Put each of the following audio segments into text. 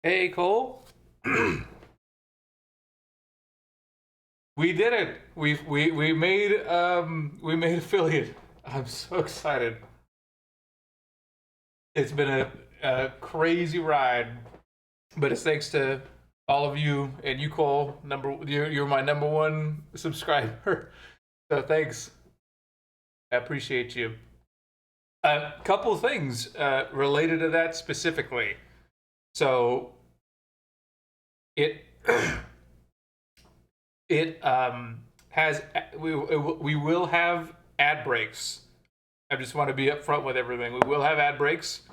Hey Cole, we did it. We made affiliate. I'm so excited. It's been a crazy ride, but it's thanks to all of you and you, Cole. You're my number one subscriber. So thanks. I appreciate you. A couple things related to that specifically. So it it has we will have ad breaks. I just want to be upfront with everything. We will have ad breaks.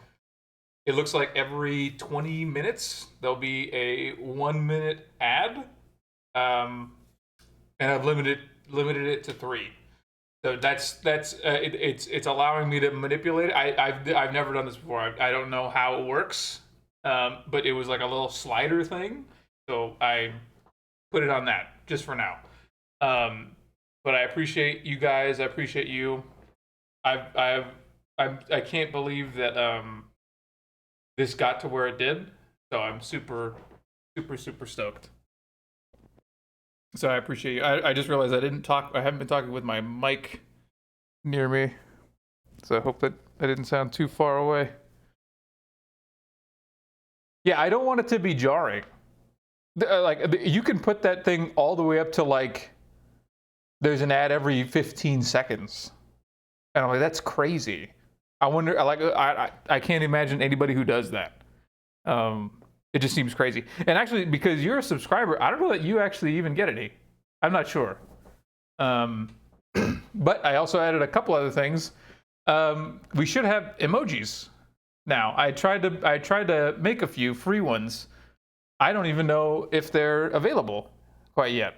It looks like every 20 minutes there'll be a 1 minute ad, and I've limited it to three. So it's allowing me to manipulate it. I've never done this before. I don't know how it works, but it was like a little slider thing. So I put it on that just for now. But I appreciate you guys. I appreciate you. I can't believe that this got to where it did. So I'm super stoked. So I appreciate you. I just realized I haven't been talking with my mic near me. So I hope that I didn't sound too far away. Yeah, I don't want it to be jarring. You can put that thing all the way up to like there's an ad every 15 seconds. And I'm like, that's crazy. I can't imagine anybody who does that. It just seems crazy. And actually, because you're a subscriber, I don't know that you actually even get any. I'm not sure. But I also added a couple other things. We should have emojis now. I tried to make a few free ones. I don't even know if they're available quite yet.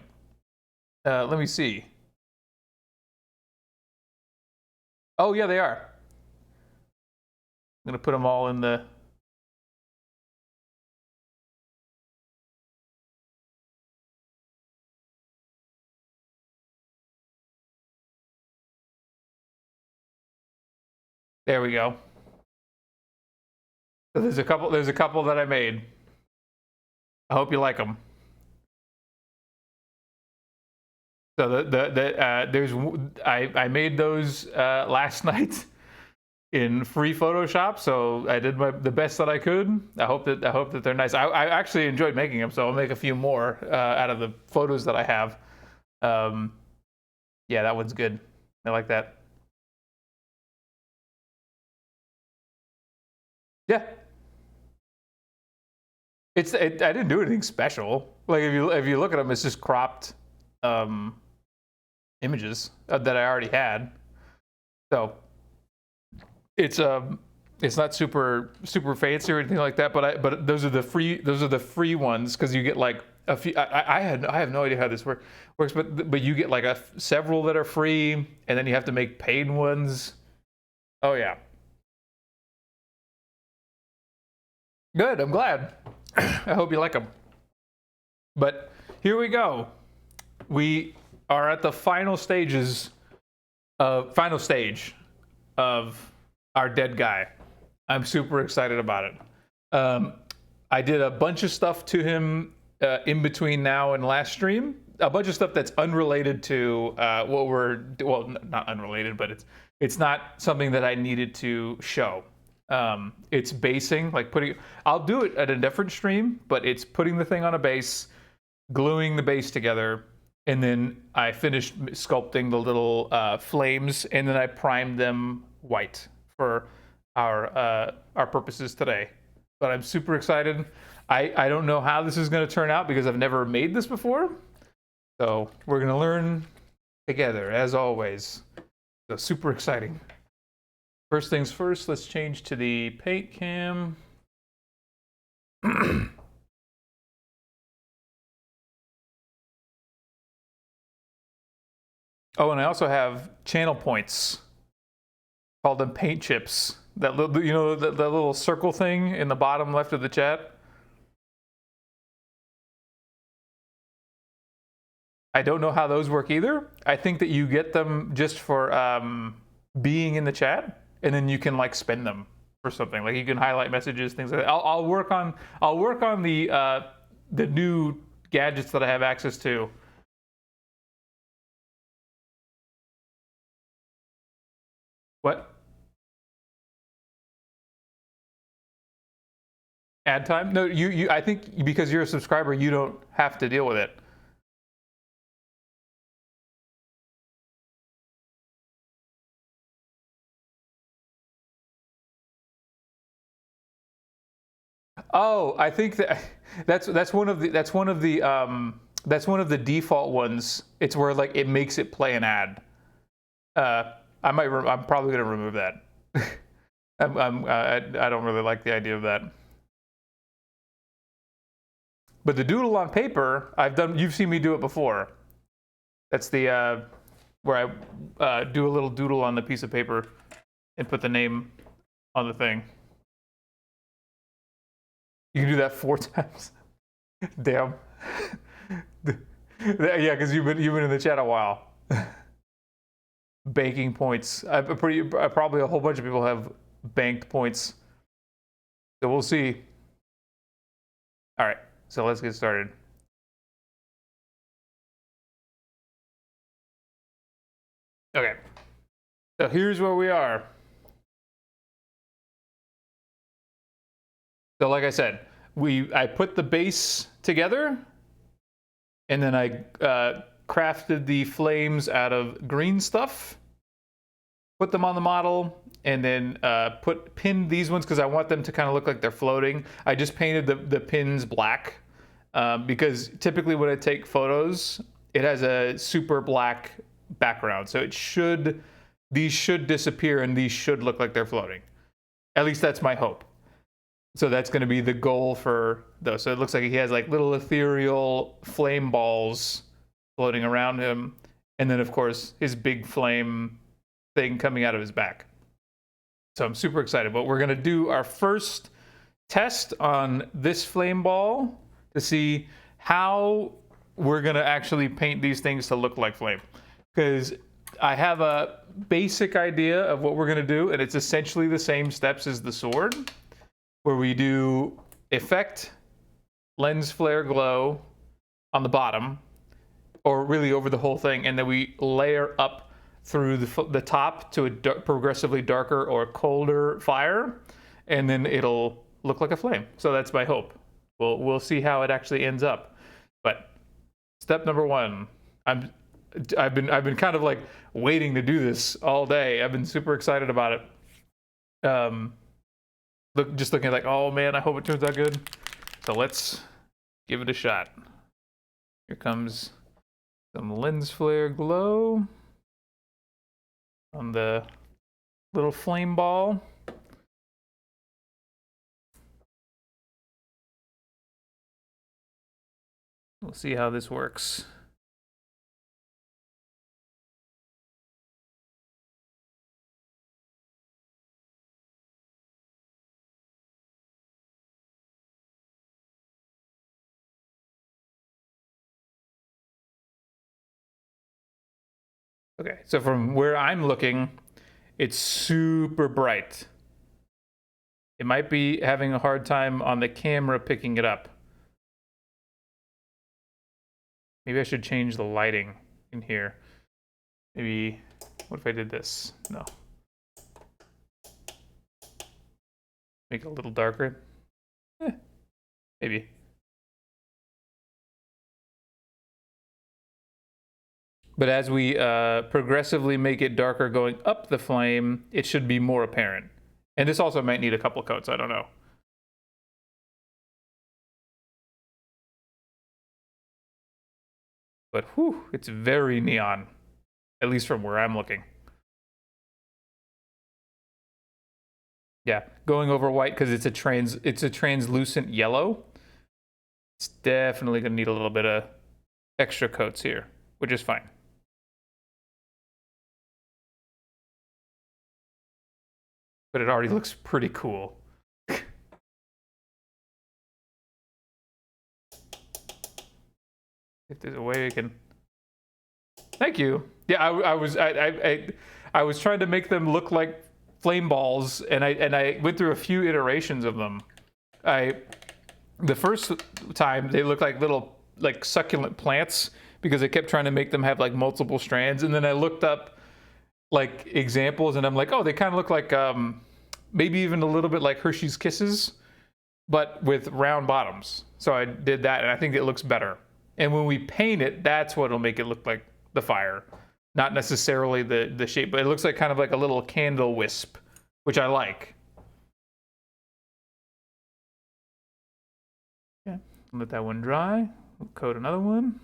Let me see. Oh yeah, they are. I'm gonna put them all in the. There we go. So there's a couple that I made. I hope you like them. So I made those last night in free Photoshop. So I did the best that I could. I hope that they're nice. I actually enjoyed making them, so I'll make a few more out of the photos that I have. Yeah, that one's good. I like that. Yeah, I didn't do anything special. Like if you look at them, it's just cropped images that I already had. So it's not super fancy or anything like that. But those are the free ones because you get like a few. I have no idea how this works. But you get like several that are free, and then you have to make paid ones. Oh yeah, good. I'm glad. I hope you like them. But here we go. We are at the final stage of our dead guy. I'm super excited about it. I did a bunch of stuff to him in between now and last stream. A bunch of stuff that's unrelated to not unrelated, but it's not something that I needed to show. It's basing, like I'll do it at a different stream, but it's putting the thing on a base, gluing the base together, and then I finished sculpting the little flames, and then I primed them white for our purposes today. But I'm super excited. I don't know how this is going to turn out because I've never made this before. So we're going to learn together, as always. So super exciting. First things first, let's change to the paint cam. Oh, and I also have channel points. Call them paint chips. That little, that little circle thing in the bottom left of the chat. I don't know how those work either. I think that you get them just for being in the chat, and then you can like spend them or something. Like you can highlight messages, things like that. I'll work on the new gadgets that I have access to. What? Ad time? No, you. I think because you're a subscriber, you don't have to deal with it. Oh, I think that's one of the that's one of the default ones. It's where like it makes it play an ad. I'm probably gonna remove that. I don't really like the idea of that. But the doodle on paper, I've done. You've seen me do it before. That's the where I do a little doodle on the piece of paper and put the name on the thing. You can do that 4 times. Damn. Yeah, because you've been in the chat a while. Banking points. Probably a whole bunch of people have banked points. So we'll see. All right, so let's get started. Okay, so here's where we are. So like I said, I put the base together, and then I crafted the flames out of green stuff, put them on the model, and then pinned these ones because I want them to kind of look like they're floating. I just painted the pins black because typically when I take photos, it has a super black background. So these should disappear and these should look like they're floating. At least that's my hope. So that's going to be the goal for those. So it looks like he has like little ethereal flame balls floating around him. And then, of course, his big flame thing coming out of his back. So I'm super excited. But we're going to do our first test on this flame ball to see how we're going to actually paint these things to look like flame. Because I have a basic idea of what we're going to do, and it's essentially the same steps as the sword, where we do effect, lens flare glow on the bottom, or really over the whole thing, and then we layer up through the top to a progressively darker or colder fire, and then it'll look like a flame. So that's my hope. We'll see how it actually ends up. But step number 1, I've been kind of like waiting to do this all day. I've been super excited about it. Just looking like, oh man, I hope it turns out good. So let's give it a shot. Here comes some lens flare glow on the little flame ball. We'll see how this works. Okay, so from where I'm looking, it's super bright. It might be having a hard time on the camera picking it up. Maybe I should change the lighting in here. Maybe, what if I did this? No. Make it a little darker. Maybe. But as we progressively make it darker going up the flame, it should be more apparent. And this also might need a couple coats, I don't know. But whew, it's very neon, at least from where I'm looking. Yeah, going over white because it's a translucent yellow. It's definitely gonna need a little bit of extra coats here, which is fine. But it already looks pretty cool. If there's a way I can. Thank you. Yeah, I was trying to make them look like flame balls, and I went through a few iterations of them. The first time they looked like little like succulent plants because I kept trying to make them have like multiple strands, and then I looked up like examples, and I'm like, oh, they kind of look like maybe even a little bit like Hershey's Kisses, but with round bottoms. So I did that, and I think it looks better. And when we paint it, that's what'll make it look like the fire, not necessarily the shape, but it looks like kind of like a little candle wisp, which I like. Yeah, let that one dry. We'll coat another one.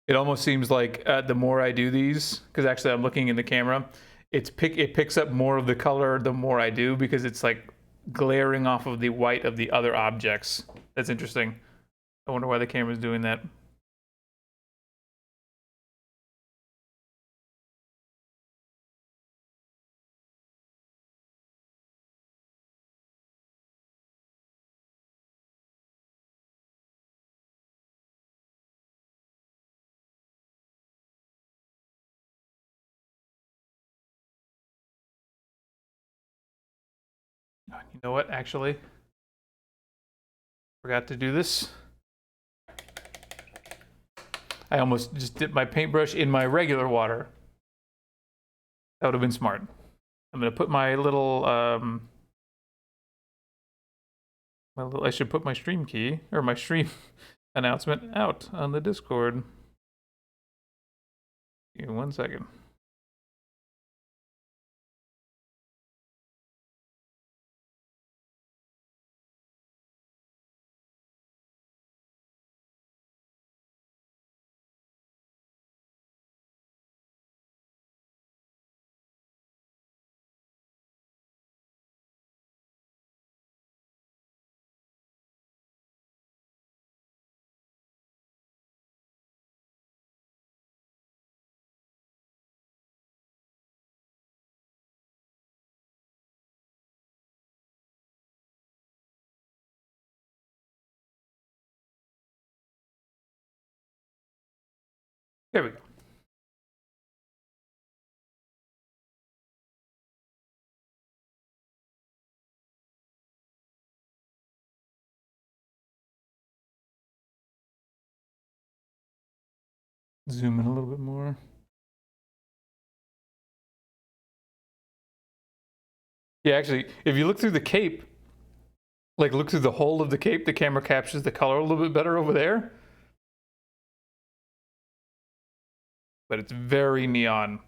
It almost seems like the more I do these, because actually I'm looking in the camera, it picks up more of the color the more I do, because it's like glaring off of the white of the other objects. That's interesting. I wonder why the camera's doing that. You know what, actually? Forgot to do this. I almost just dipped my paintbrush in my regular water. That would have been smart. I'm gonna put my little, I should put my stream key, or my stream announcement out on the Discord. Give me 1 second. There we go. Zoom in a little bit more. Yeah, actually, if you look through the cape, like look through the hole of the cape, the camera captures the color a little bit better over there. But it's very neon.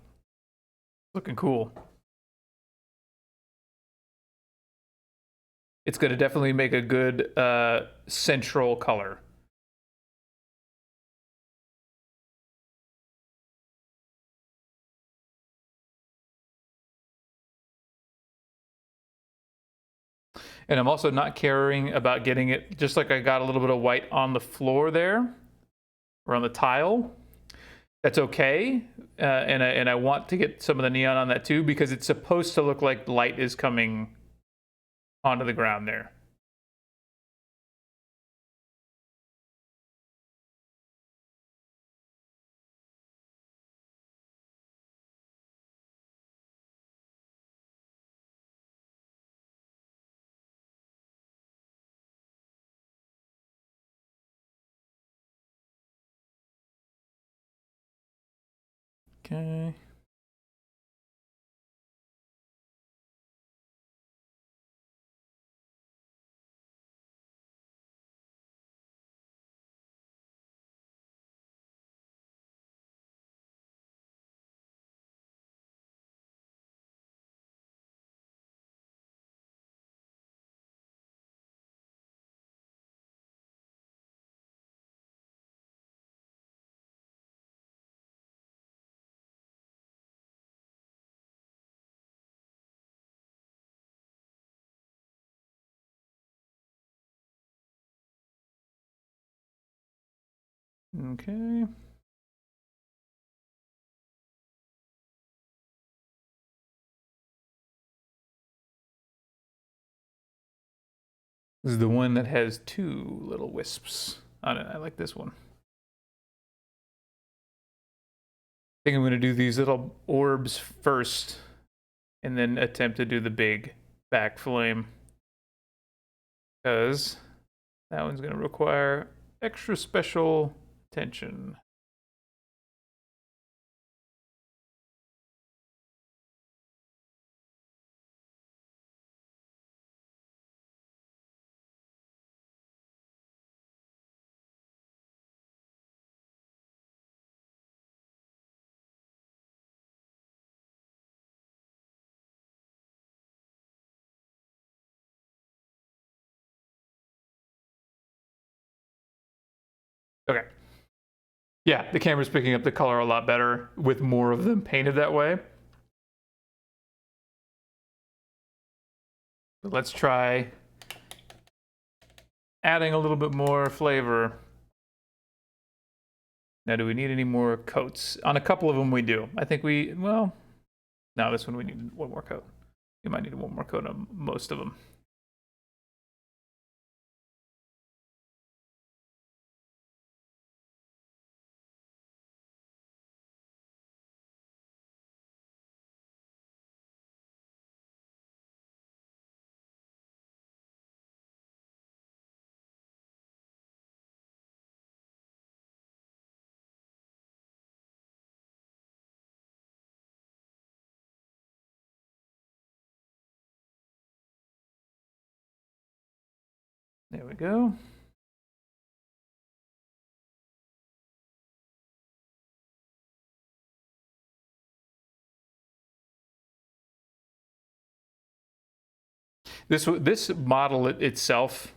Looking cool. It's going to definitely make a good central color. And I'm also not caring about getting it, just like I got a little bit of white on the floor there, or on the tile. That's okay. And I want to get some of the neon on that too, because it's supposed to look like light is coming onto the ground there. Okay. Okay. This is the one that has 2 little wisps on it. I like this one. I think I'm going to do these little orbs first and then attempt to do the big back flame, because that one's going to require extra special attention. Okay. Yeah, the camera's picking up the color a lot better with more of them painted that way. But let's try adding a little bit more flavor. Now, do we need any more coats? On a couple of them we do. I think well, no, this one we need 1 more coat. We might need 1 more coat on most of them. There we go. This model itself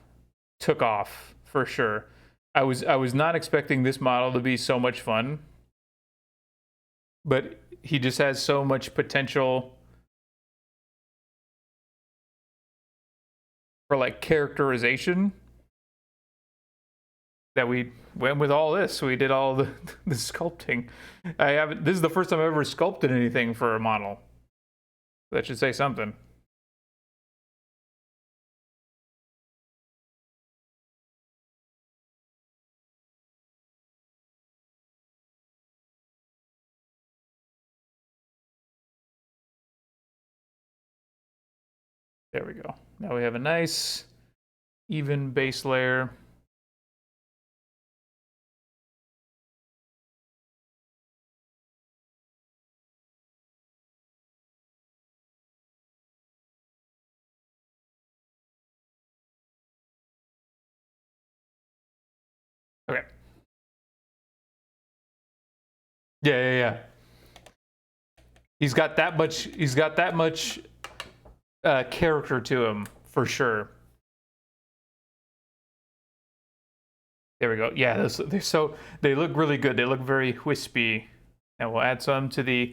took off for sure. I was not expecting this model to be so much fun, but he just has so much potential for like characterization that we went with all this. We did all the sculpting. This is the first time I've ever sculpted anything for a model. That should say something. There we go. Now we have a nice even base layer. Okay. Yeah. He's got that much character to him for sure. There we go. Yeah, they look really good. They look very wispy. And we'll add some to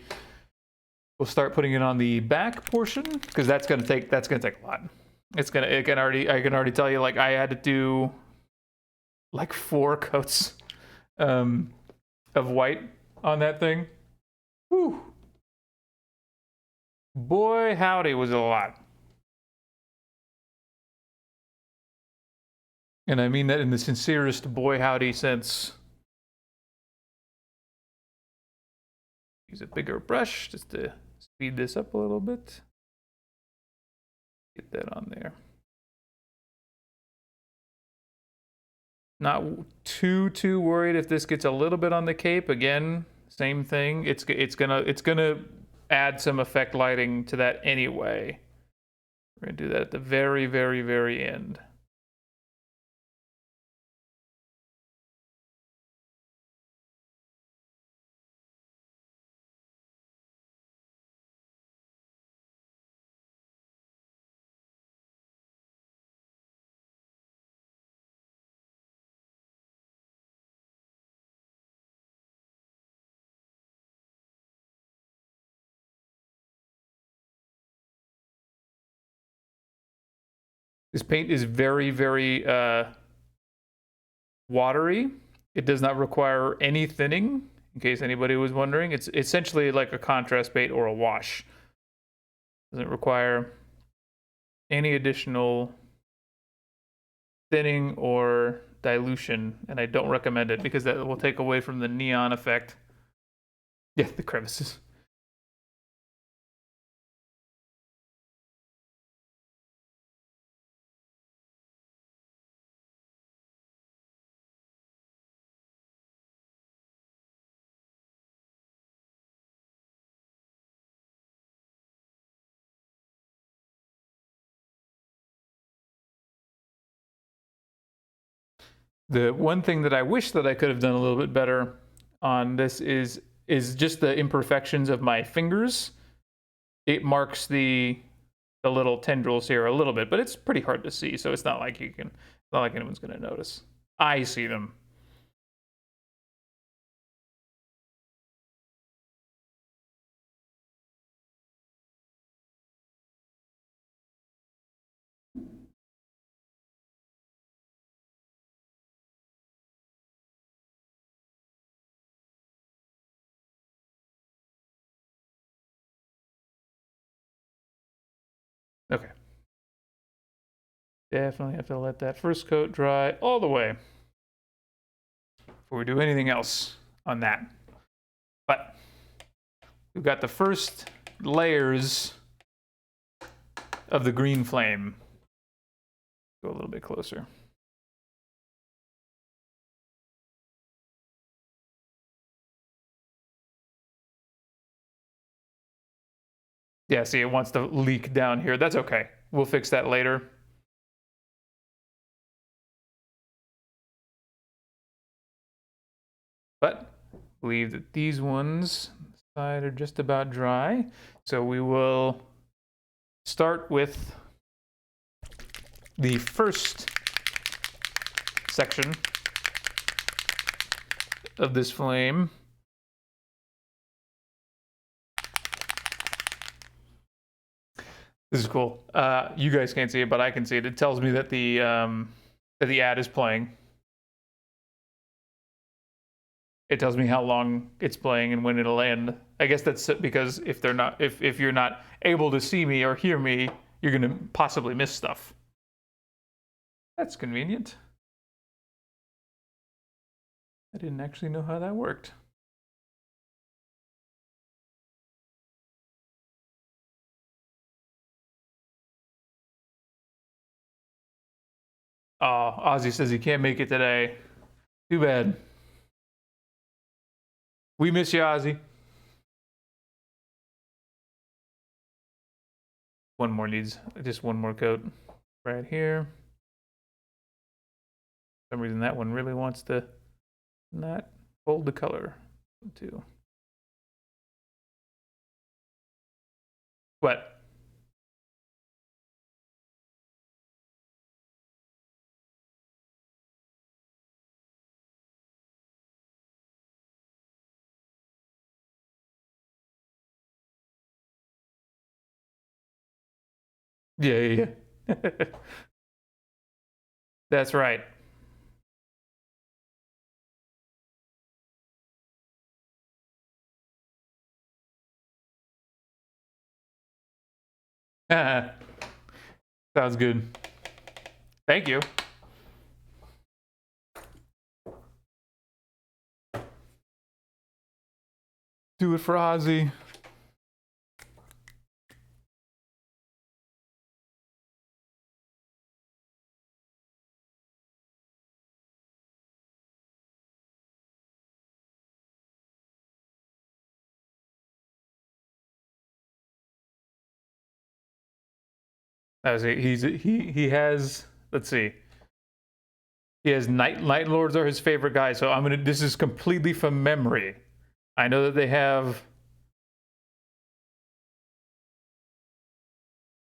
we'll start putting it on the back portion, because that's gonna take a lot. I can already tell you, like, I had to do like 4 coats of white on that thing. Whew. Boy, howdy, was it a lot. And I mean that in the sincerest boy howdy sense. Use a bigger brush just to speed this up a little bit. Get that on there. Not too worried if this gets a little bit on the cape. Again, same thing. It's gonna add some effect lighting to that anyway. We're gonna do that at the very end. This paint is very watery. It does not require any thinning, in case anybody was wondering. It's essentially like a contrast bait or a wash. Doesn't require any additional thinning or dilution, and I don't recommend it because that will take away from the neon effect. Yeah, the crevices. The one thing that I wish that I could have done a little bit better on this is just the imperfections of my fingers. It marks the little tendrils here a little bit, but it's pretty hard to see, so it's not like it's not like anyone's going to notice. I see them. Okay. Definitely have to let that first coat dry all the way before we do anything else on that. But we've got the first layers of the green flame. Go a little bit closer. Yeah, see, it wants to leak down here. That's okay. We'll fix that later. But I believe that these ones on the side are just about dry. So we will start with the first section of this flame. This is cool. You guys can't see it, but I can see it. It tells me that the ad is playing. It tells me how long it's playing and when it'll end. I guess that's because if you're not able to see me or hear me, you're gonna possibly miss stuff. That's convenient. I didn't actually know how that worked. Oh, Ozzy says he can't make it today. Too bad. We miss you, Ozzy. One more needs, just one more coat right here. For some reason that one really wants to not hold the color too. What? Yeah. That's right. Sounds good. Thank you. Do it for Ozzy. He has, let's see. He has Night Lords are his favorite guy, so this is completely from memory. I know that they have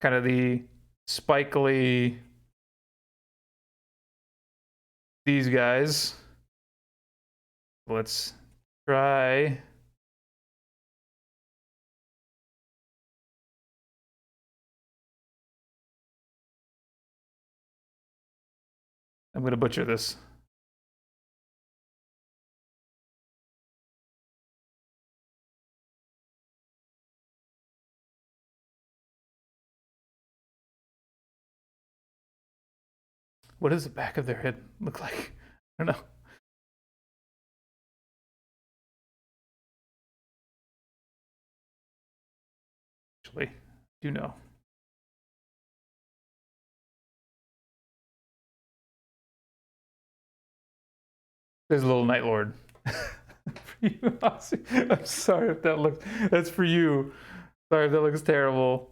kind of the spikily these guys. Let's try. I'm gonna butcher this. What does the back of their head look like? I don't know. Actually, do know. There's a little Night Lord. For you, Ozzy. I'm sorry if that looks. That's for you. Sorry if that looks terrible.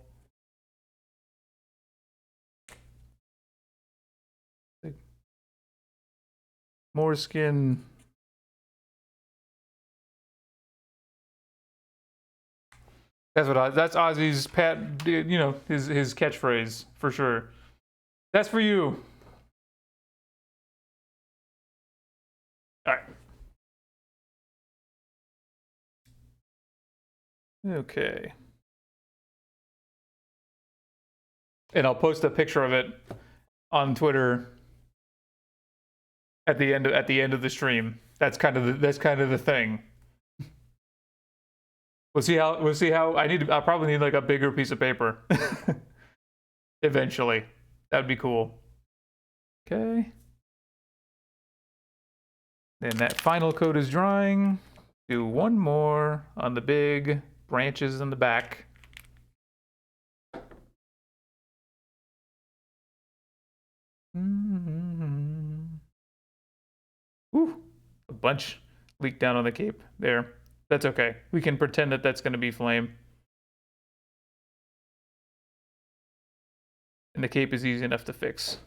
More skin. That's Ozzy's you know, his catchphrase for sure. That's for you. All right. Okay. And I'll post a picture of it on Twitter at the end of the stream. That's kind of the thing. We'll see how I'll probably need like a bigger piece of paper eventually. That'd be cool. Okay. Then that final coat is drying. Do one more on the big branches in the back. Ooh, a bunch leaked down on the cape there. That's okay. We can pretend that that's going to be flame. And the cape is easy enough to fix.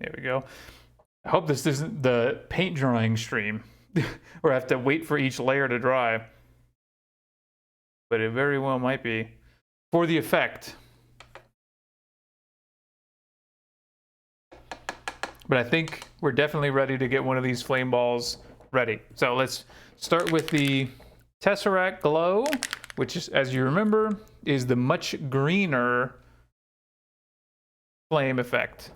There we go. I hope this isn't the paint drying stream where I have to wait for each layer to dry. But it very well might be. For the effect. But I think we're definitely ready to get one of these flame balls ready. So let's start with the Tesseract Glow, which is, as you remember, is the much greener flame effect.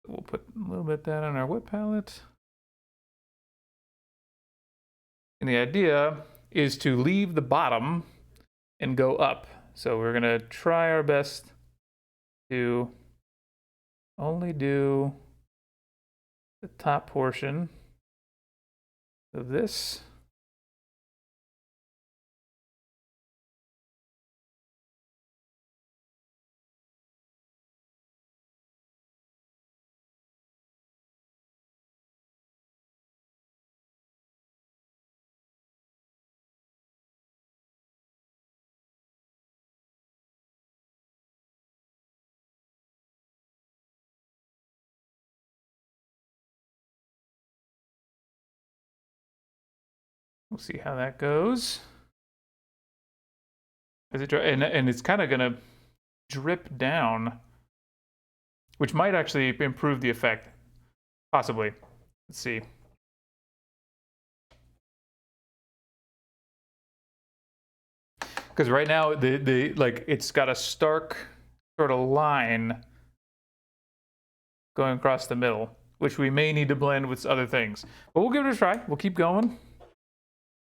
We'll put a little bit of that on our whip palette. And the idea is to leave the bottom and go up. So we're gonna try our best to only do the top portion of this. We'll see how that goes. As it and it's kind of gonna drip down, which might actually improve the effect, possibly. Let's see. Because right now the like it's got a stark sort of line going across the middle, which we may need to blend with other things. But we'll give it a try. We'll keep going.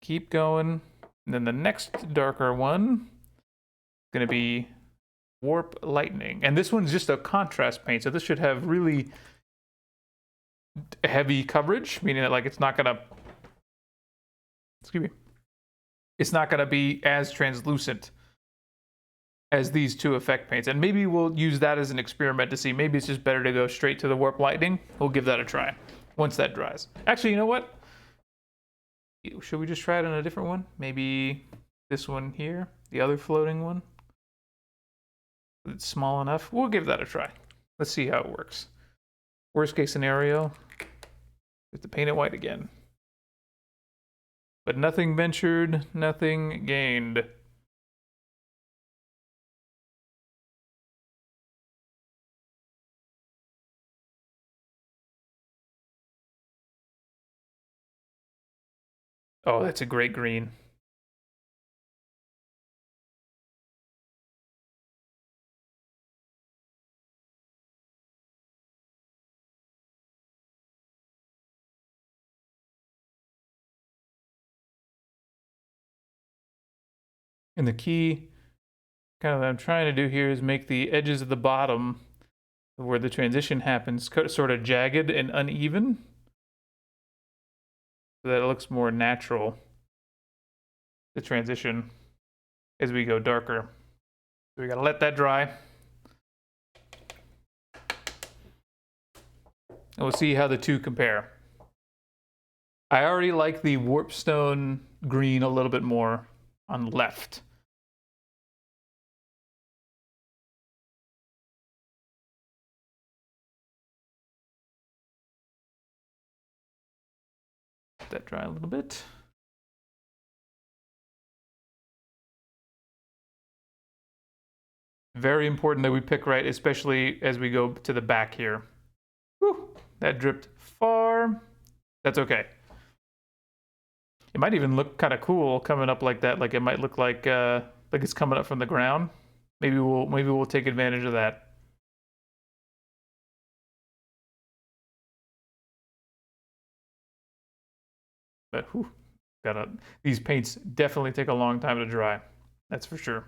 Keep going. And then the next darker one is going to be Warp Lightning. And this one's just a contrast paint, so this should have really heavy coverage, meaning that like it's not going to, excuse me, it's not going to be as translucent as these two effect paints. And maybe we'll use that as an experiment to see. Maybe it's just better to go straight to the Warp Lightning. We'll give that a try once that dries. Actually, you know what? Should we just try it on a different one? Maybe this one here, the other floating one. It's small enough. We'll give that a try. Let's see how it works. Worst case scenario, we have to paint it white again. But nothing ventured, nothing gained. Oh, that's a great green. And the key kind of that I'm trying to do here is make the edges of the bottom where the transition happens sort of jagged and uneven so that it looks more natural, the transition, as we go darker. So we gotta let that dry. And we'll see how the two compare. I already like the Warpstone green a little bit more on the left. Let that dry a little bit. Very important that we pick right, especially as we go to the back here. Whew, that dripped far. That's okay. It might even look kind of cool coming up like that. Like it might look like it's coming up from the ground. Maybe we'll take advantage of that. But whew, these paints definitely take a long time to dry. That's for sure.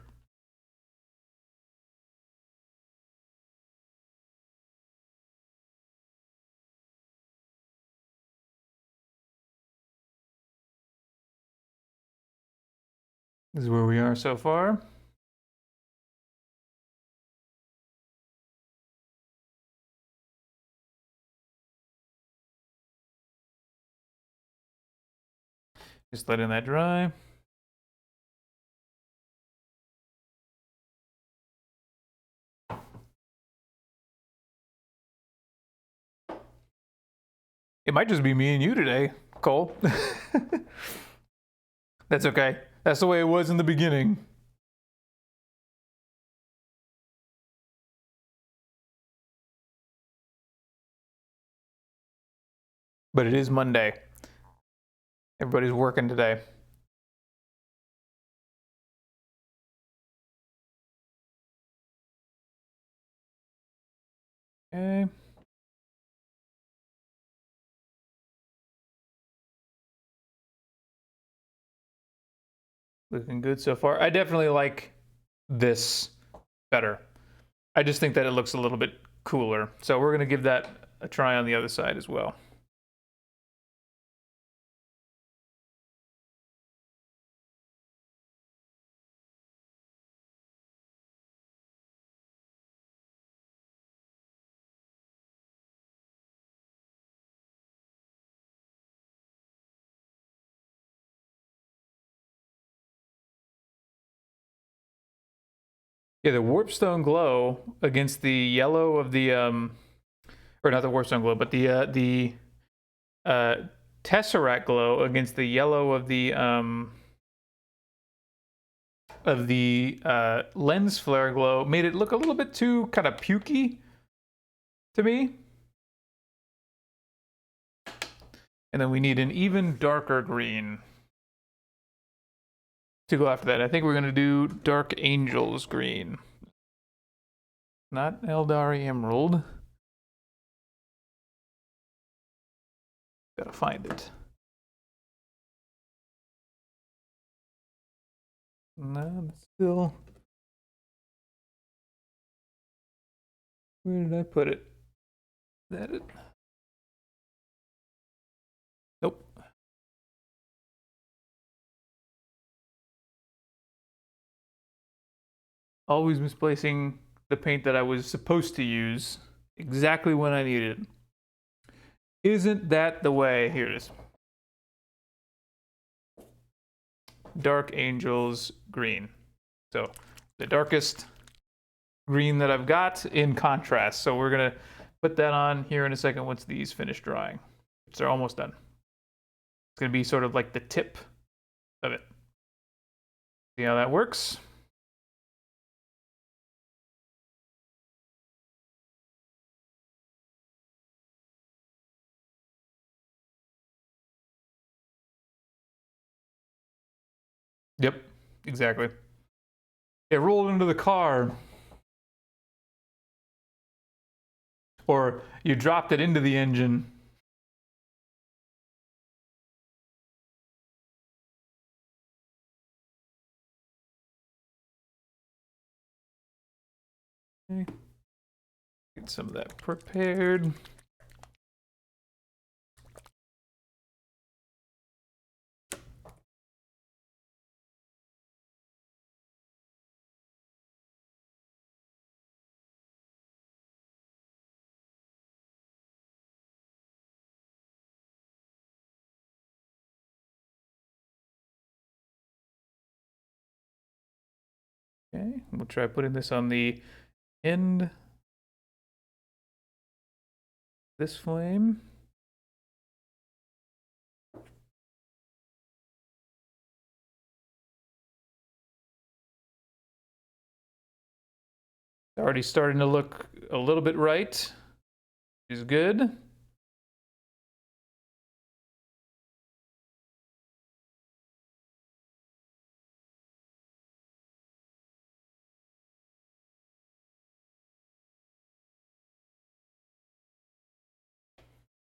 This is where we are so far. Just letting that dry. It might just be me and you today, Cole. That's okay. That's the way it was in the beginning. But it is Monday. Everybody's working today. Okay. Looking good so far. I definitely like this better. I just think that it looks a little bit cooler. So we're going to give that a try on the other side as well. Yeah, the Warpstone glow against the yellow of the or not the Warpstone glow, but the Tesseract glow against the yellow of the lens flare glow made it look a little bit too kind of pukey to me. And then we need an even darker green to go after that. I think we're going to do Dark Angels green. Not Eldari Emerald. Gotta find it. No, it's still... Where did I put it? Is that it? Nope. Always misplacing the paint that I was supposed to use exactly when I needed it. Isn't that the way? Here it is. Dark Angels green. So the darkest green that I've got in contrast. So we're gonna put that on here in a second once these finish drying. So they're almost done. It's gonna be sort of like the tip of it. See how that works? Yep, exactly. It rolled into the car. Or you dropped it into the engine. Okay. Get some of that prepared. Okay, we'll try putting this on the end. This flame. Already starting to look a little bit right, which is good.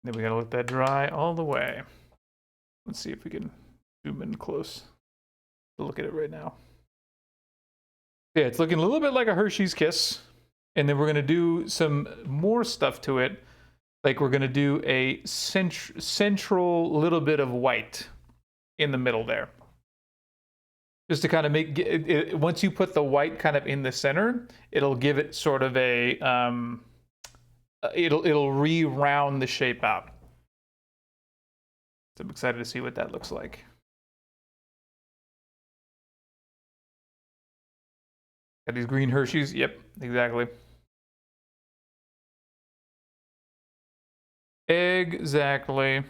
Then we gotta let that dry all the way. Let's see if we can zoom in close to look at it right now. Yeah, it's looking a little bit like a Hershey's Kiss. And then we're gonna do some more stuff to it. Like we're gonna do a central little bit of white in the middle there. Just to kind of make it, once you put the white kind of in the center, it'll give it sort of a it'll re-round the shape out. So I'm excited to see what that looks like. Got these green Hershey's. Yep, exactly. Exactly.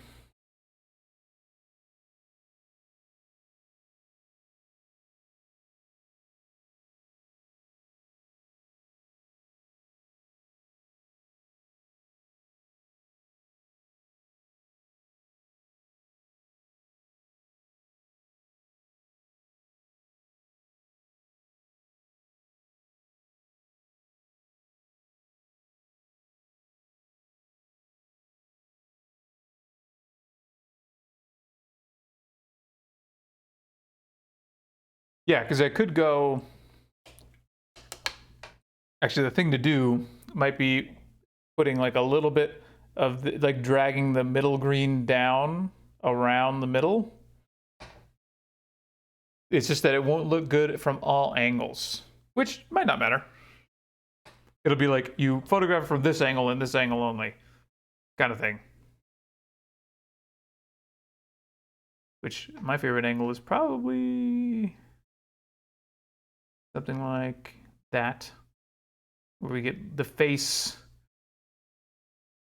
Yeah, because I could go. Actually, the thing to do might be putting like a little bit of like dragging the middle green down around the middle. It's just that it won't look good from all angles, which might not matter. It'll be like you photograph it from this angle and this angle only, kind of thing. Which my favorite angle is probably something like that, where we get the face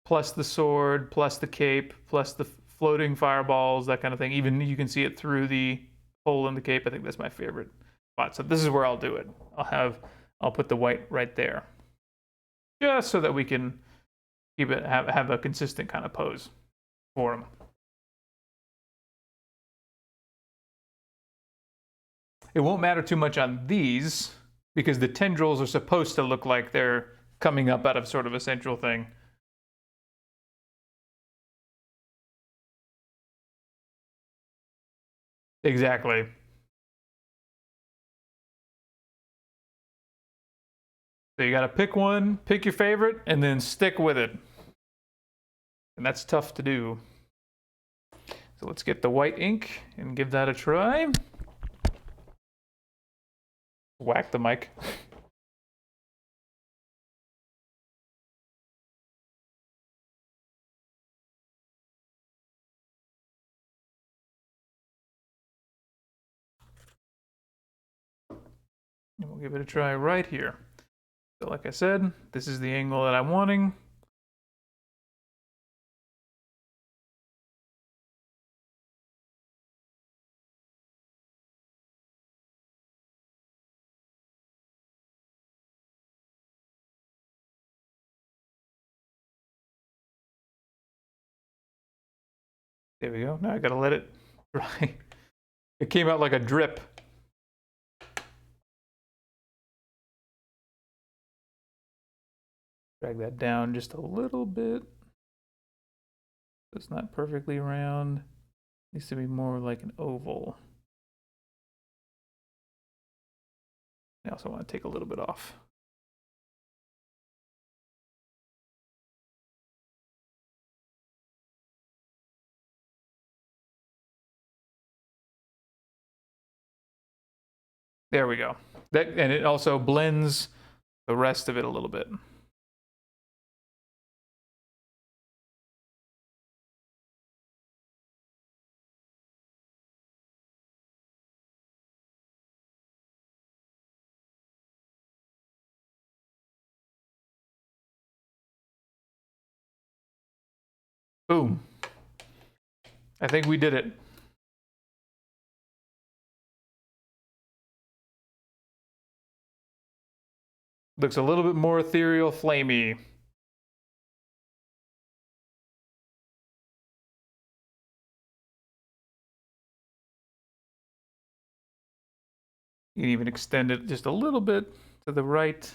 plus the sword plus the cape plus the floating fireballs, that kind of thing. Even you can see it through the hole in the cape. I think that's my favorite spot. So this is where I'll do it. I'll put the white right there, just so that we can keep it have a consistent kind of pose for them. It won't matter too much on these because the tendrils are supposed to look like they're coming up out of sort of a central thing. Exactly. So you got to pick one, pick your favorite, and then stick with it. And that's tough to do. So let's get the white ink and give that a try. Whack the mic. And we'll give it a try right here. So like I said, this is the angle that I'm wanting. There we go. Now I gotta let it dry. It came out like a drip. Drag that down just a little bit. It's not perfectly round. It needs to be more like an oval. I also want to take a little bit off. There we go. That, and it also blends the rest of it a little bit. Boom. I think we did it. Looks a little bit more ethereal, flamey. You can even extend it just a little bit to the right.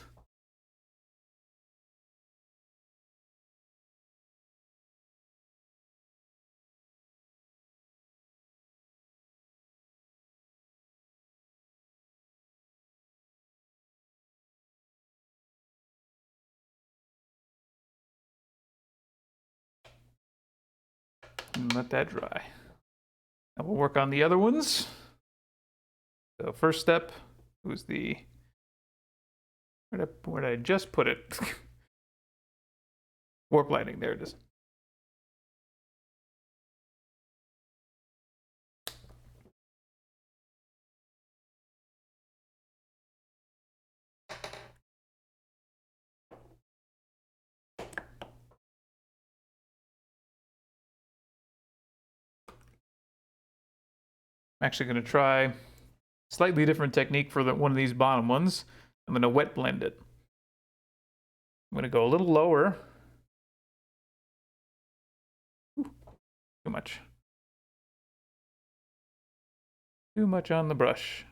And let that dry. Now we'll work on the other ones. So first step was the, where did I just put it? Warp lighting, there it is. I'm actually going to try a slightly different technique for one of these bottom ones. I'm going to wet blend it. I'm going to go a little lower. Ooh, too much. Too much on the brush.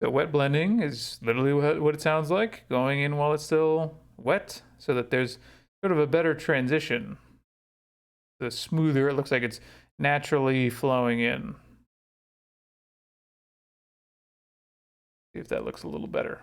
So wet blending is literally what it sounds like, going in while it's still wet, so that there's sort of a better transition. The smoother it looks like it's naturally flowing in. See if that looks a little better.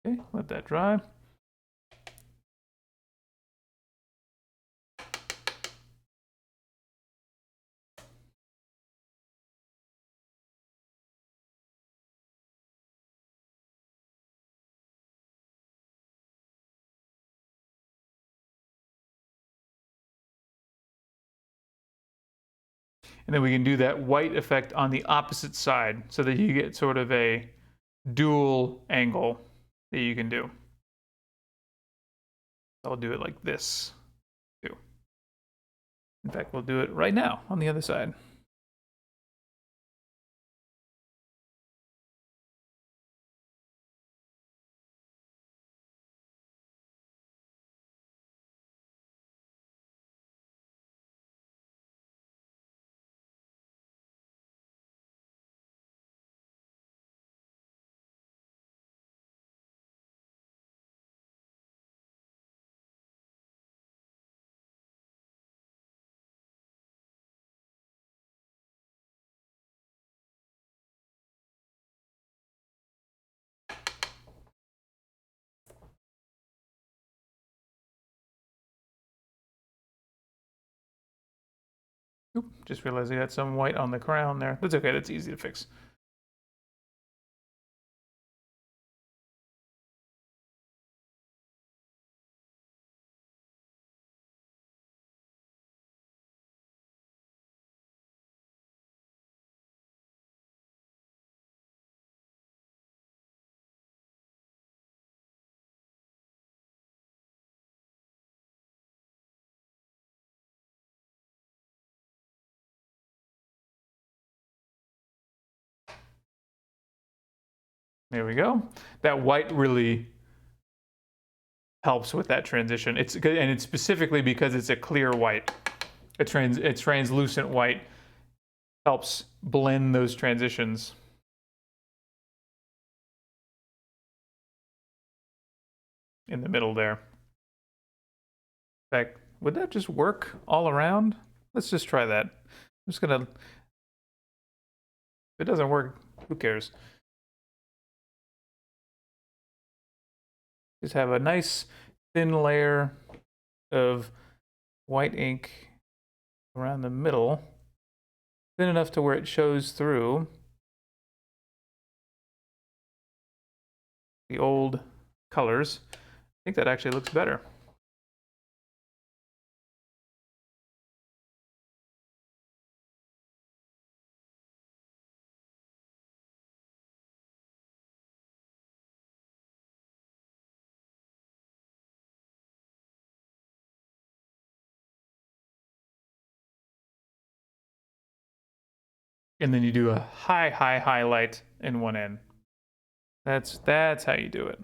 Okay, let that dry. And then we can do that white effect on the opposite side so that you get sort of a dual angle that you can do. I'll do it like this too. In fact, we'll do it right now on the other side. Oop, just realized I got some white on the crown there. That's okay, that's easy to fix. There we go. That white really helps with that transition. It's specifically because it's a clear white. A translucent white helps blend those transitions. In the middle there. In fact, would that just work all around? Let's just try that. I'm just gonna, if it doesn't work, who cares? Just have a nice thin layer of white ink around the middle, thin enough to where it shows through the old colors. I think that actually looks better. And then you do a high highlight in one end. That's how you do it.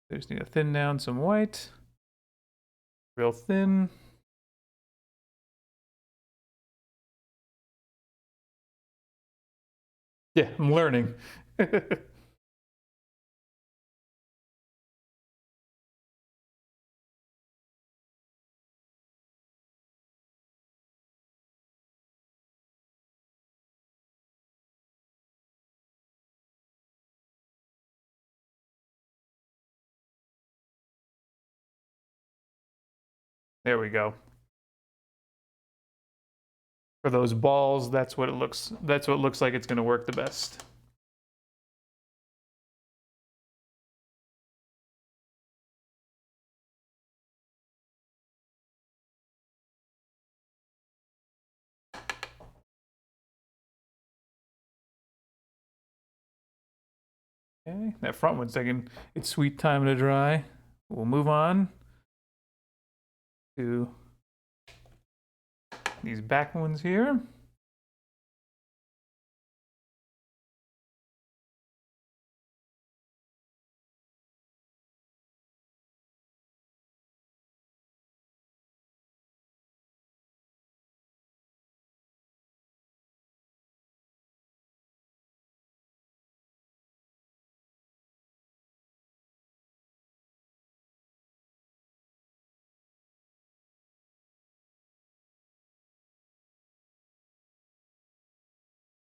I just need to thin down some white, real thin. Yeah, I'm learning. There we go. For those balls, that's what it looks like it's going to work the best. Okay, that front one's taking its sweet time to dry. We'll move on to these back ones here.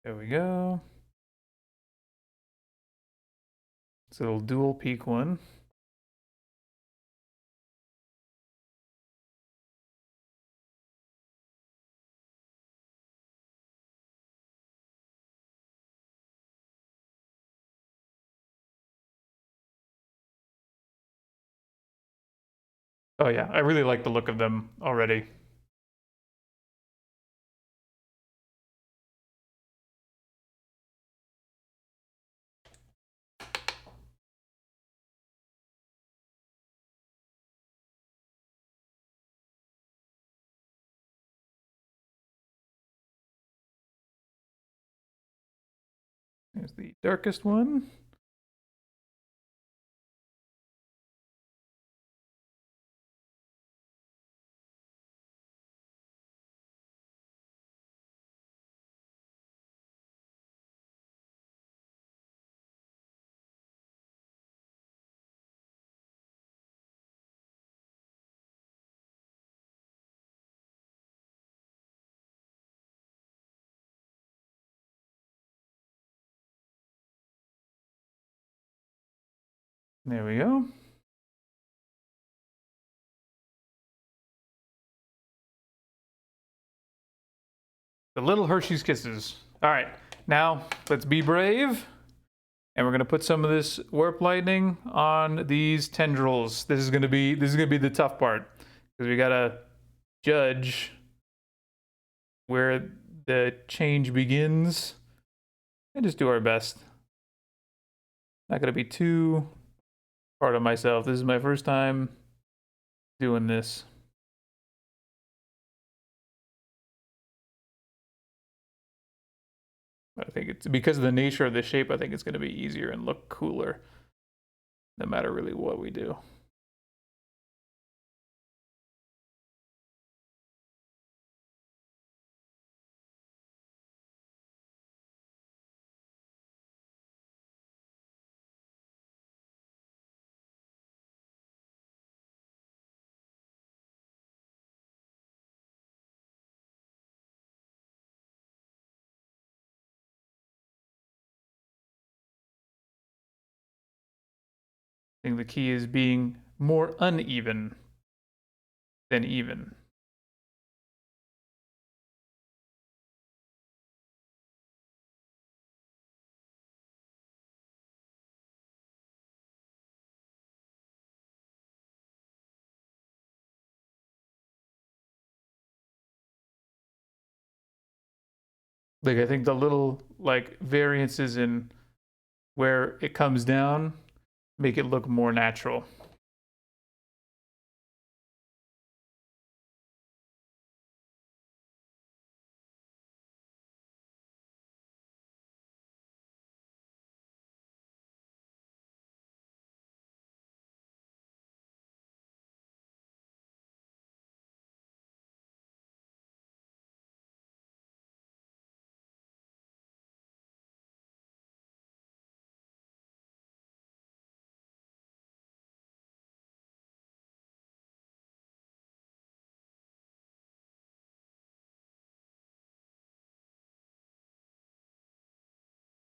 There we go. It's a little dual peak one. Oh yeah, I really like the look of them already. Here's the darkest one. There we go. The little Hershey's Kisses. All right, now let's be brave. And we're gonna put some of this warp lightning on these tendrils. This is gonna be the tough part because we gotta judge where the change begins and just do our best. Not gonna be too hard on myself. This is my first time doing this. I think it's because of the nature of the shape, I think it's gonna be easier and look cooler no matter really what we do. I think the key is being more uneven than even. Like I think the little like variances in where it comes down make it look more natural.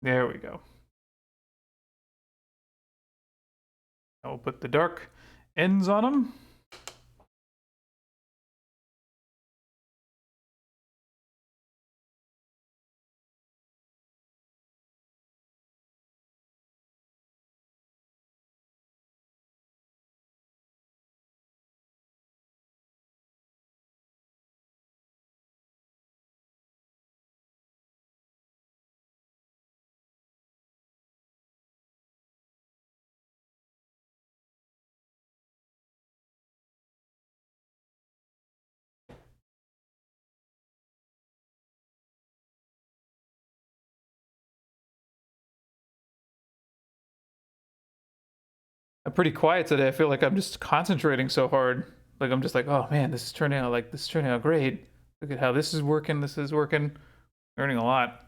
There we go. I'll put the dark ends on them. I'm pretty quiet today. I feel like I'm just concentrating so hard. Like I'm just like, oh man, this is turning out great. Look at how this is working. This is working. Learning a lot.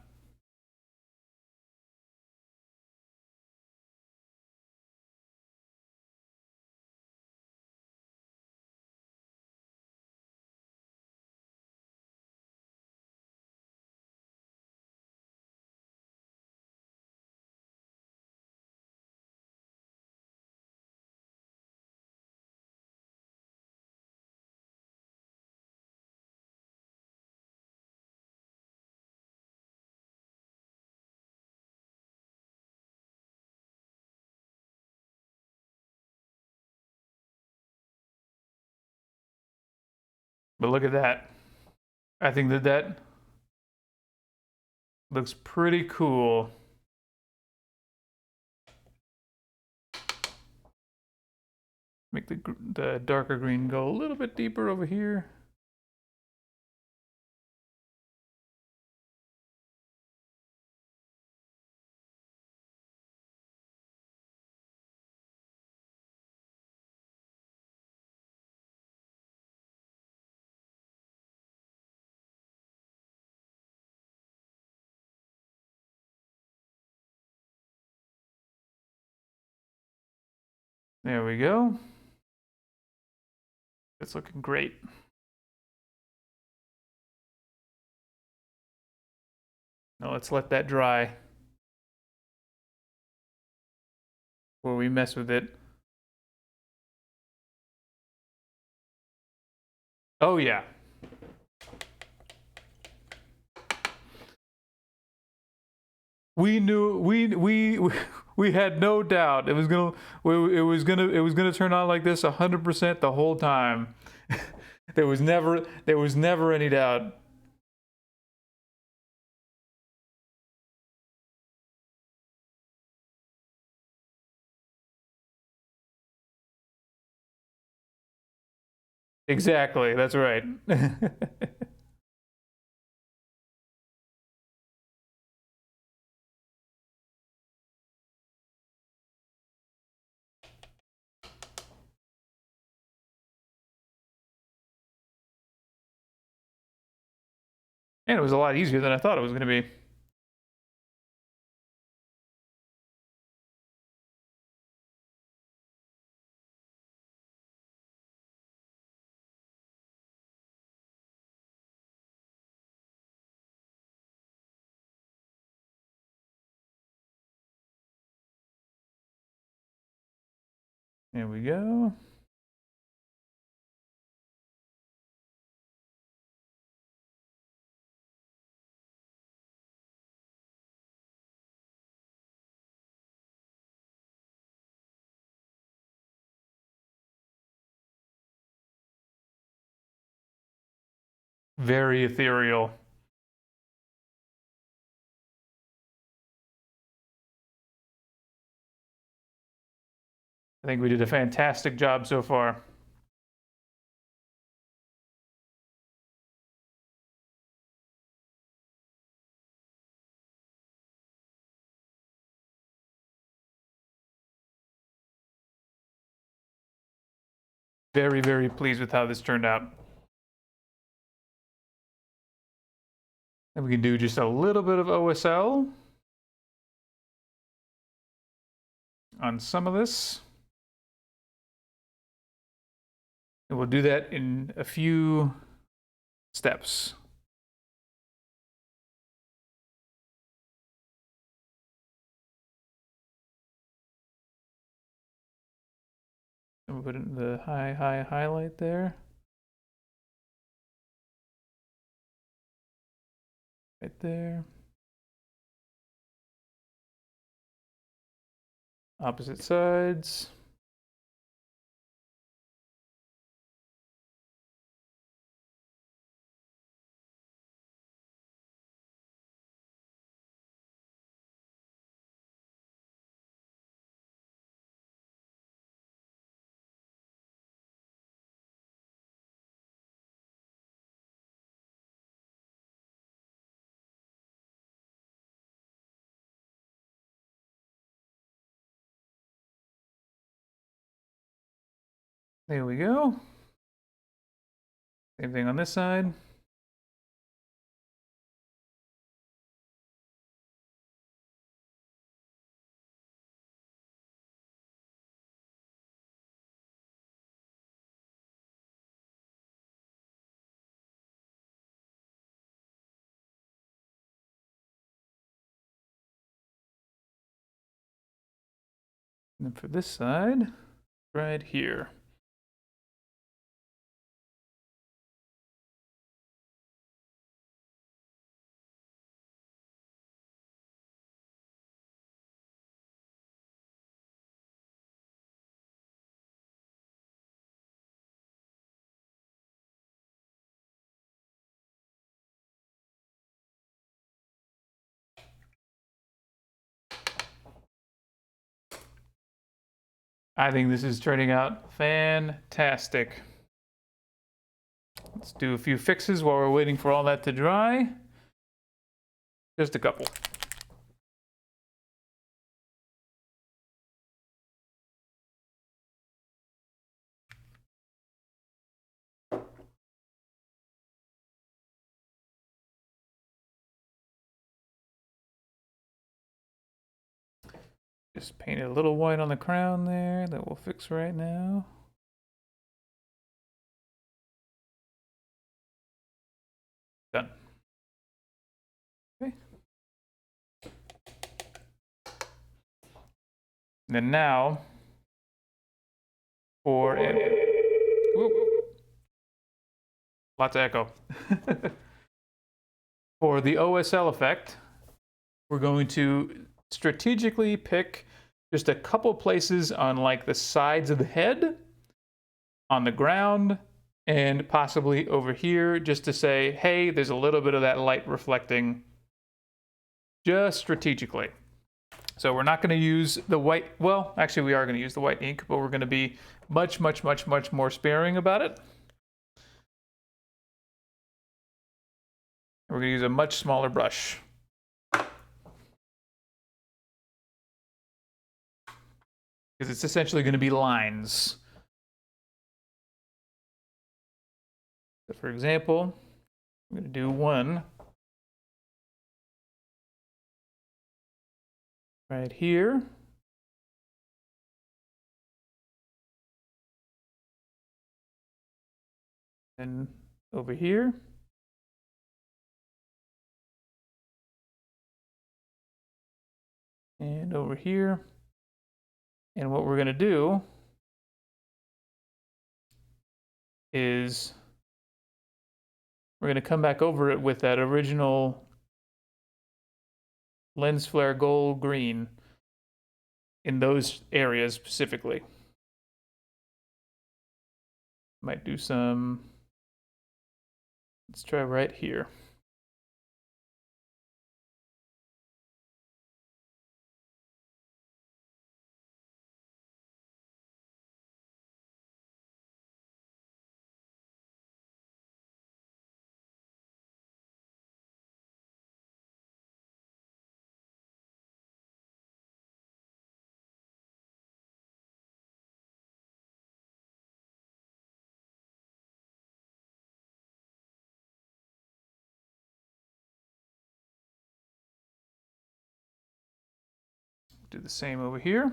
But look at that. I think that looks pretty cool. Make the darker green go a little bit deeper over here. There we go. It's looking great. Now let's let that dry before we mess with it. Oh yeah. we knew we had no doubt it was gonna turn on like this 100% the whole time. There was never any doubt. Exactly, that's right. And it was a lot easier than I thought it was going to be. There we go. Very ethereal. I think we did a fantastic job so far. Very, very pleased with how this turned out. And we can do just a little bit of OSL on some of this. And we'll do that in a few steps. And we'll put in the high highlight there. Right there. Opposite sides. There we go. Same thing on this side. And then for this side, right here. I think this is turning out fantastic. Let's do a few fixes while we're waiting for all that to dry. Just a couple. Just painted a little white on the crown there that we'll fix right now. Done. Okay. And then now for lots of echo. For the OSL effect, we're going to strategically pick just a couple places on like the sides of the head, on the ground, and possibly over here, just to say, hey, there's a little bit of that light reflecting, just strategically. So we're not going to use the white, well, actually we are going to use the white ink, but we're going to be much more sparing about it. We're going to use a much smaller brush. Because it's essentially going to be lines. So for example, I'm going to do one right here. And over here. And over here. And what we're going to do is we're going to come back over it with that original lens flare gold green in those areas specifically. Might do some, let's try right here. Do the same over here.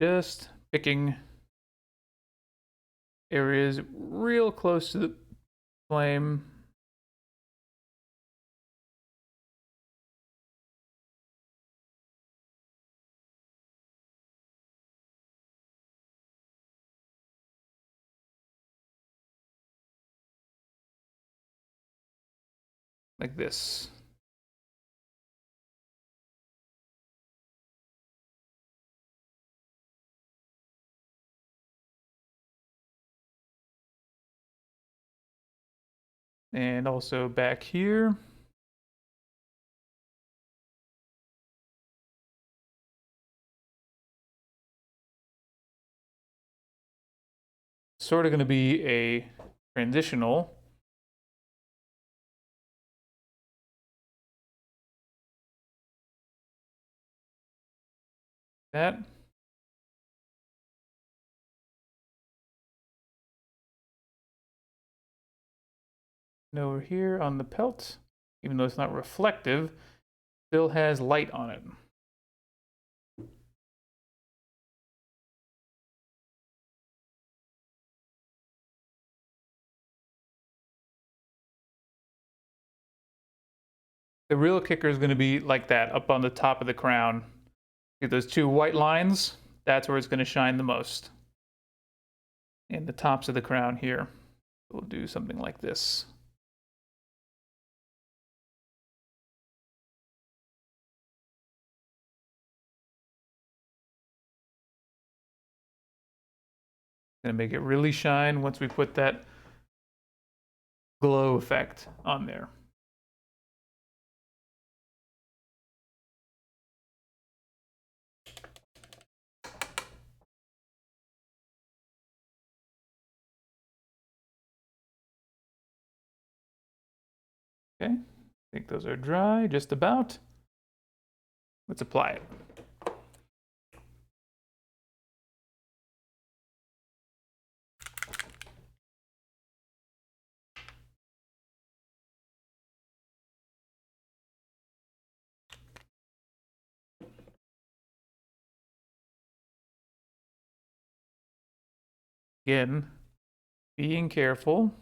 Just picking areas real close to the flame. Like this. And also back here. Sort of going to be a transitional. That. And over here on the pelt, even though it's not reflective, still has light on it. The real kicker is going to be like that, up on the top of the crown. See those two white lines? That's where it's going to shine the most. And the tops of the crown here. We'll do something like this. Gonna make it really shine once we put that glow effect on there. Okay, I think those are dry, just about. Let's apply it. Again, being careful.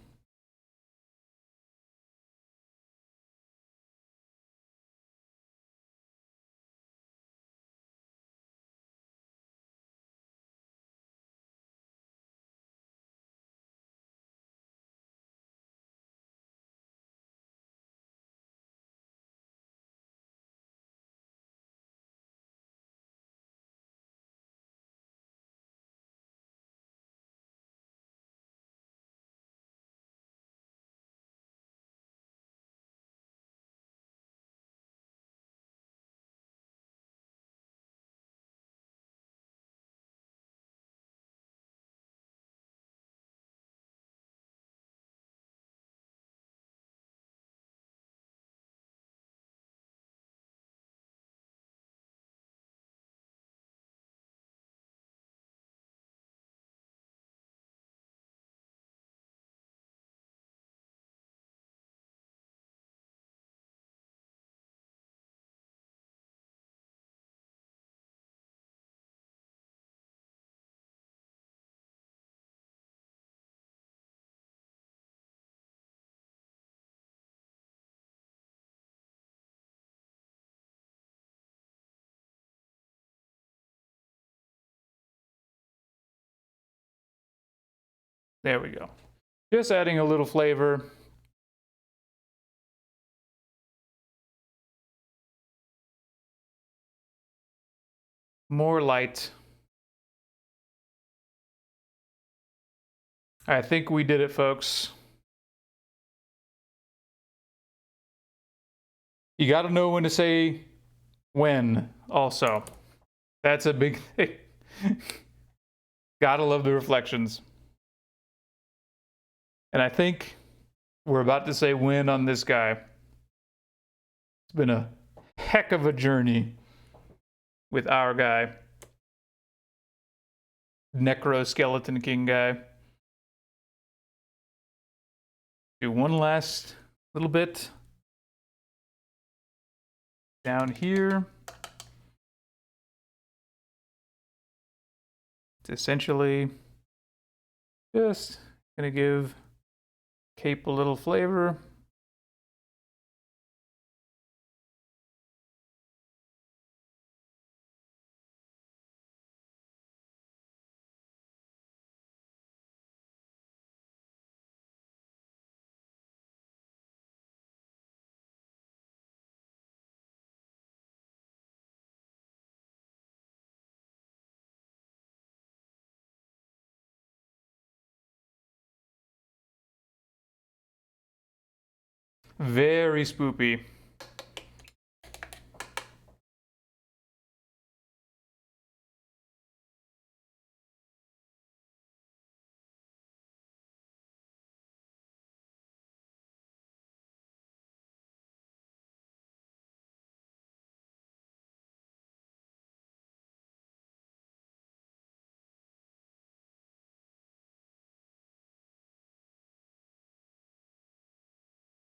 There we go. Just adding a little flavor. More light. I think we did it, folks. You got to know when to say when also. That's a big thing. Gotta love the reflections. And I think we're about to say when on this guy. It's been a heck of a journey with our guy. Necro Skeleton King guy. Do one last little bit down here. It's essentially just gonna give cape a little flavor. Very spoopy.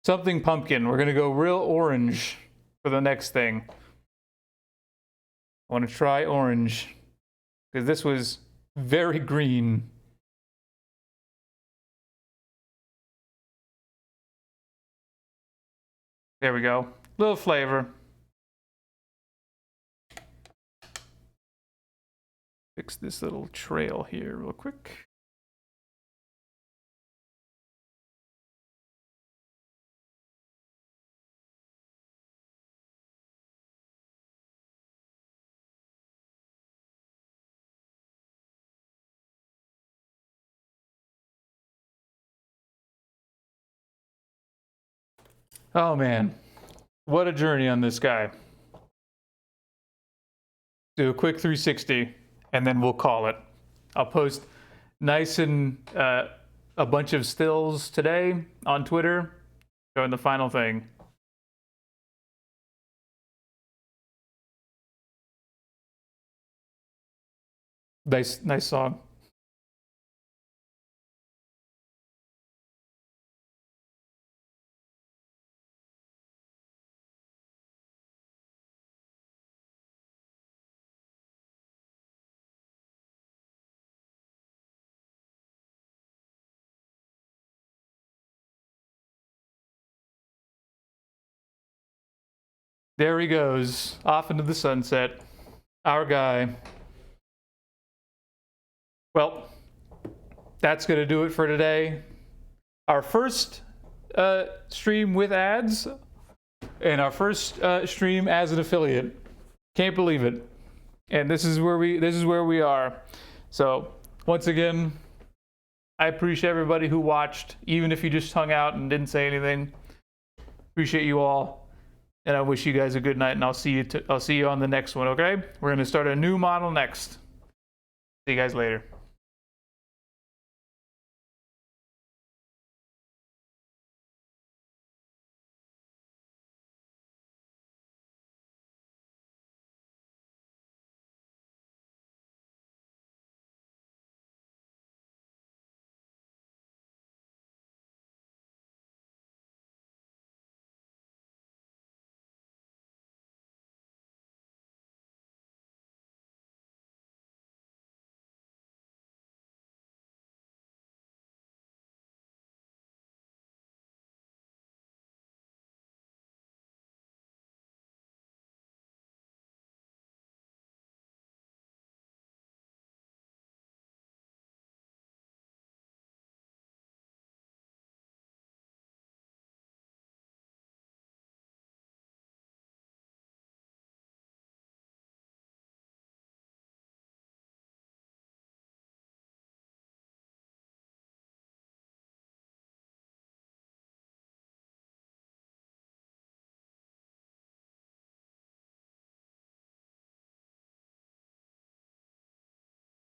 Something pumpkin. We're gonna go real orange for the next thing. I want to try orange because this was very green. There we go. Little flavor. Fix this little trail here real quick. Oh man, what a journey on this guy. Do a quick 360 and then we'll call it. I'll post nice and a bunch of stills today on Twitter showing the final thing. Nice song. There he goes, off into the sunset. Our guy. Well, that's going to do it for today. Our first stream with ads and our first stream as an affiliate. Can't believe it. And this is where we are. So, once again, I appreciate everybody who watched, even if you just hung out and didn't say anything. Appreciate you all. And I wish you guys a good night, and I'll see you on the next one, okay? We're going to start a new model next. See you guys later.